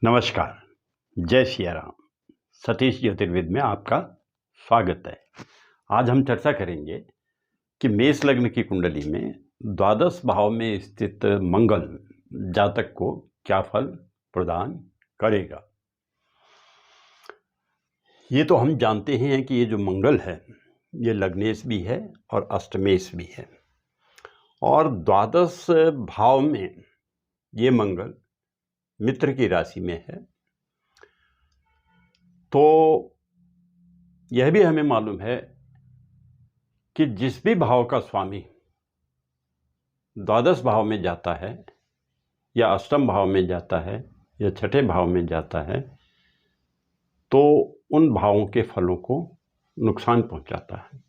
नमस्कार। जय सिया राम। सतीश ज्योतिर्विद में आपका स्वागत है। आज हम चर्चा करेंगे कि मेष लग्न की कुंडली में द्वादश भाव में स्थित मंगल जातक को क्या फल प्रदान करेगा। ये तो हम जानते हैं कि ये जो मंगल है ये लग्नेश भी है और अष्टमेश भी है, और द्वादश भाव में ये मंगल मित्र की राशि में है। तो यह भी हमें मालूम है कि जिस भी भाव का स्वामी द्वादश भाव में जाता है या अष्टम भाव में जाता है या छठे भाव में जाता है तो उन भावों के फलों को नुकसान पहुंचाता है।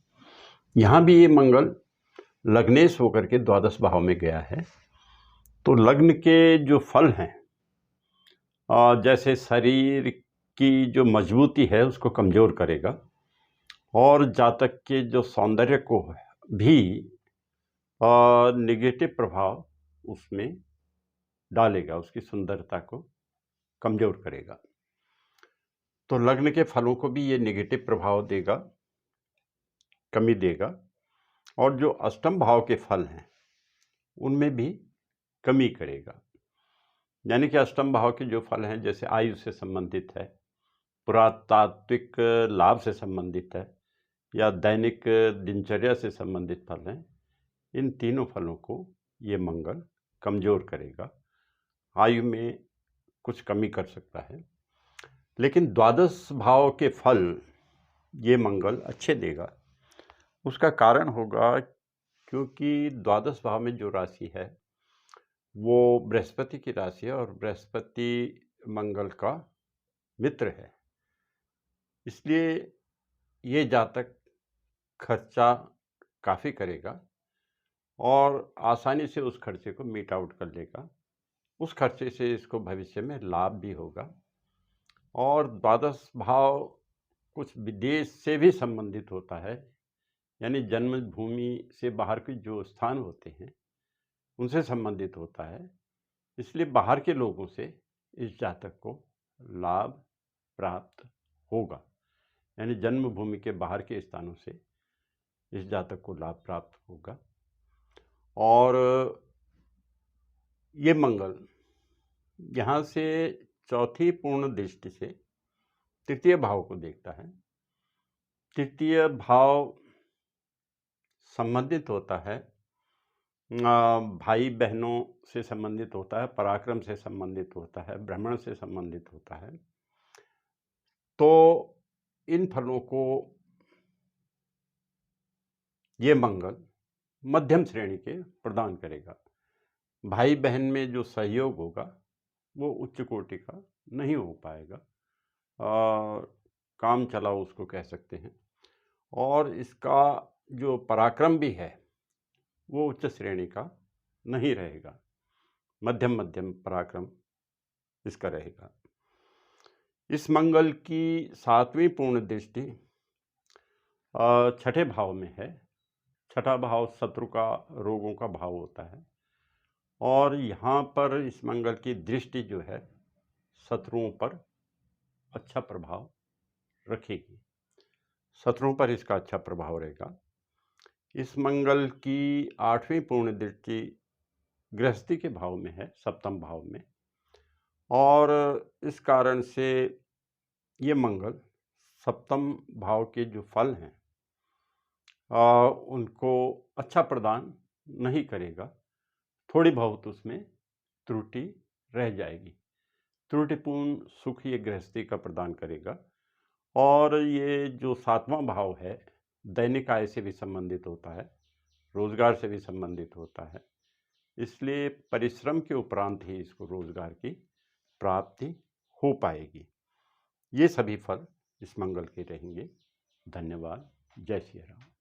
यहाँ भी ये मंगल लग्नेश होकर के द्वादश भाव में गया है, तो लग्न के जो फल हैं जैसे शरीर की जो मजबूती है उसको कमज़ोर करेगा, और जातक के जो सौंदर्य को भी नेगेटिव प्रभाव उसमें डालेगा, उसकी सुंदरता को कमज़ोर करेगा। तो लग्न के फलों को भी ये नेगेटिव प्रभाव देगा, कमी देगा, और जो अष्टम भाव के फल हैं उनमें भी कमी करेगा। यानी कि अष्टम भाव के जो फल हैं जैसे आयु से संबंधित है, पुरातात्विक लाभ से संबंधित है या दैनिक दिनचर्या से संबंधित फल हैं, इन तीनों फलों को ये मंगल कमज़ोर करेगा, आयु में कुछ कमी कर सकता है। लेकिन द्वादश भाव के फल ये मंगल अच्छे देगा। उसका कारण होगा क्योंकि द्वादश भाव में जो राशि है वो बृहस्पति की राशि है और बृहस्पति मंगल का मित्र है। इसलिए ये जातक खर्चा काफ़ी करेगा और आसानी से उस खर्चे को मीट आउट कर लेगा। उस खर्चे से इसको भविष्य में लाभ भी होगा। और द्वादश भाव कुछ विदेश से भी संबंधित होता है, यानी जन्मभूमि से बाहर के जो स्थान होते हैं उनसे संबंधित होता है। इसलिए बाहर के लोगों से इस जातक को लाभ प्राप्त होगा, यानी जन्मभूमि के बाहर के स्थानों से इस जातक को लाभ प्राप्त होगा। और ये मंगल यहाँ से चौथी पूर्ण दृष्टि से तृतीय भाव को देखता है। तृतीय भाव संबंधित होता है भाई बहनों से संबंधित होता है, पराक्रम से संबंधित होता है, भ्रमण से संबंधित होता है। तो इन फलों को ये मंगल मध्यम श्रेणी के प्रदान करेगा। भाई बहन में जो सहयोग होगा वो उच्च कोटि का नहीं हो पाएगा, काम चलाओ उसको कह सकते हैं। और इसका जो पराक्रम भी है वो उच्च श्रेणी का नहीं रहेगा, मध्यम मध्यम पराक्रम इसका रहेगा। इस मंगल की सातवीं पूर्ण दृष्टि छठे भाव में है। छठा भाव शत्रु का, रोगों का भाव होता है, और यहाँ पर इस मंगल की दृष्टि जो है शत्रुओं पर अच्छा प्रभाव रखेगी, शत्रुओं पर इसका अच्छा प्रभाव रहेगा। इस मंगल की आठवीं पूर्ण दृष्टि गृहस्थी के भाव में है, सप्तम भाव में, और इस कारण से ये मंगल सप्तम भाव के जो फल हैं उनको अच्छा प्रदान नहीं करेगा, थोड़ी बहुत उसमें त्रुटि रह जाएगी। त्रुटिपूर्ण सुख ये गृहस्थी का प्रदान करेगा। और ये जो सातवां भाव है दैनिक आय से भी संबंधित होता है, रोजगार से भी संबंधित होता है, इसलिए परिश्रम के उपरांत ही इसको रोजगार की प्राप्ति हो पाएगी। ये सभी फल इस मंगल के रहेंगे। धन्यवाद। जय श्री राम।